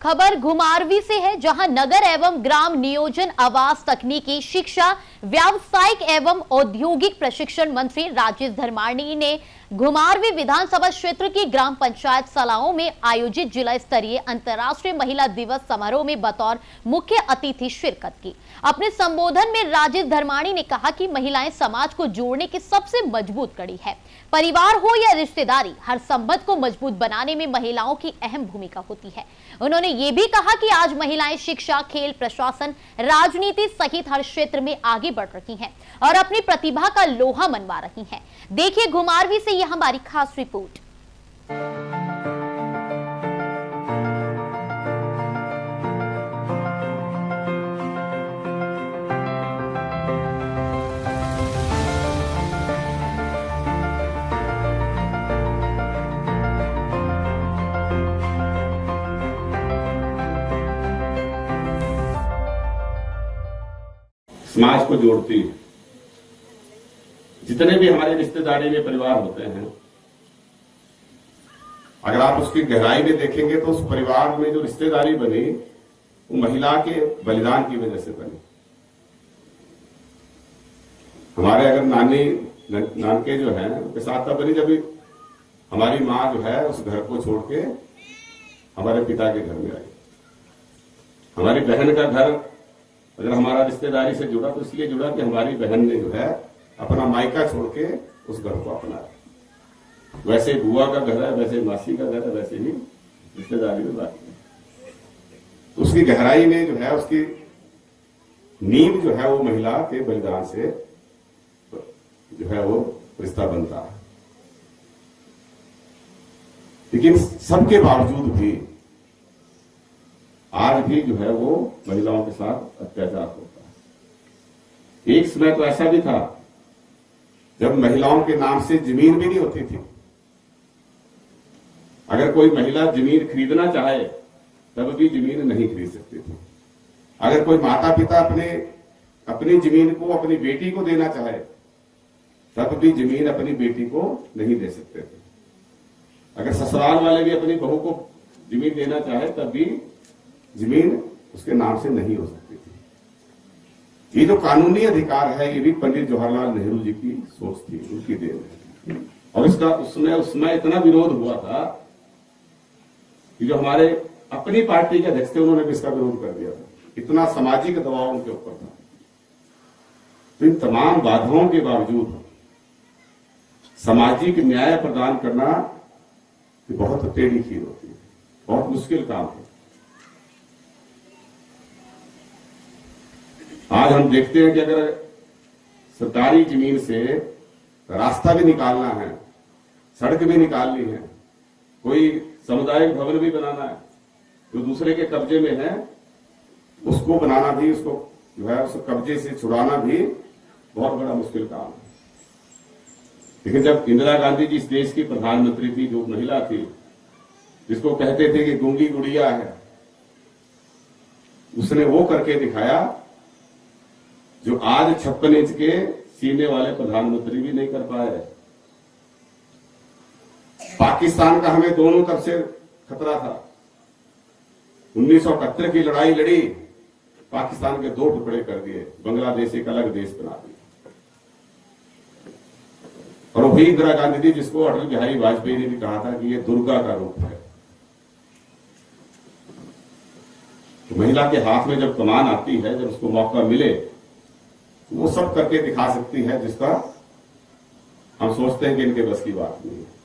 खबर घुमारवी से है, जहां नगर एवं ग्राम नियोजन आवास तकनीकी शिक्षा व्यावसायिक एवं औद्योगिक प्रशिक्षण मंत्री राजेश धर्माणी ने घुमारवी विधानसभा क्षेत्र की ग्राम पंचायत सलाओं में आयोजित जिला स्तरीय अंतर्राष्ट्रीय महिला दिवस समारोह में बतौर मुख्य अतिथि शिरकत की। अपने संबोधन में राजेश धर्माणी ने कहा कि महिलाएं समाज को जोड़ने की सबसे मजबूत कड़ी है। परिवार हो या रिश्तेदारी, हर संबंध को मजबूत बनाने में महिलाओं की अहम भूमिका होती है। उन्होंने ये भी कहा कि आज महिलाएं शिक्षा, खेल, प्रशासन, राजनीति सहित हर क्षेत्र में आगे बढ़ रही हैं और अपनी प्रतिभा का लोहा मनवा रही हैं। देखिए घुमारवी से यह हमारी खास रिपोर्ट। समाज को जोड़ती है। जितने भी हमारे रिश्तेदारी में परिवार होते हैं, अगर आप उसकी गहराई में देखेंगे तो उस परिवार में जो रिश्तेदारी बनी वो महिला के बलिदान की वजह से बनी। हमारे अगर नानके जो है उनके साथ तब बनी जब हमारी माँ जो है उस घर को छोड़ के हमारे पिता के घर में आई। हमारी बहन का घर अगर हमारा रिश्तेदारी से जुड़ा तो इसलिए जुड़ा कि हमारी बहन ने जो है अपना मायका छोड़ के उस घर को अपनाया। वैसे बुआ का घर है, वैसे मासी का घर है, वैसे ही रिश्तेदारी में बात है। तो उसकी गहराई में जो है उसकी नींव जो है वो महिला के बलिदान से जो है वो रिश्ता बनता है। लेकिन सबके बावजूद भी आज भी जो है वो महिलाओं के साथ अत्याचार होता है। एक समय तो ऐसा भी था जब महिलाओं के नाम से जमीन भी नहीं होती थी। अगर कोई महिला जमीन खरीदना चाहे तब भी जमीन नहीं खरीद सकती थी। अगर कोई माता पिता अपनी जमीन को अपनी बेटी को देना चाहे तब भी जमीन अपनी बेटी को नहीं दे सकते थे। अगर ससुराल वाले भी अपनी बहू को जमीन देना चाहे तब भी जमीन उसके नाम से नहीं हो सकती थी। ये जो कानूनी अधिकार है ये भी पंडित जवाहरलाल नेहरू जी की सोच थी, उनकी देन है। और इसका उसमें इतना विरोध हुआ था कि जो हमारे अपनी पार्टी के अध्यक्ष थे उन्होंने भी इसका विरोध कर दिया था। इतना सामाजिक दबाव उनके ऊपर था। तो इन तमाम बाधाओं के बावजूद सामाजिक न्याय प्रदान करना बहुत टेढ़ी खीर होती है, बहुत मुश्किल काम है। आज हम देखते हैं कि अगर सरकारी जमीन से रास्ता भी निकालना है, सड़क भी निकालनी है, कोई सामुदायिक भवन भी बनाना है, जो दूसरे के कब्जे में है उसको बनाना भी, उसको जो है उस कब्जे से छुड़ाना भी बहुत बड़ा मुश्किल काम है। लेकिन जब इंदिरा गांधी जी इस देश की प्रधानमंत्री थी, जो महिला थी जिसको कहते थे कि गूंगी गुड़िया है, उसने वो करके दिखाया जो आज 56 इंच के सीने वाले प्रधानमंत्री भी नहीं कर पाए। पाकिस्तान का हमें दोनों तरफ से खतरा था। 1971 की लड़ाई लड़ी, पाकिस्तान के 2 टुकड़े कर दिए, बांग्लादेश एक अलग देश बना दिया। और वही इंदिरा गांधी थी जिसको अटल बिहारी वाजपेयी ने भी कहा था कि ये दुर्गा का रूप है। तो महिला के हाथ में जब कमान आती है, जब उसको मौका मिले, वो सब करके दिखा सकती है जिसका हम सोचते हैं कि इनके बस की बात नहीं है।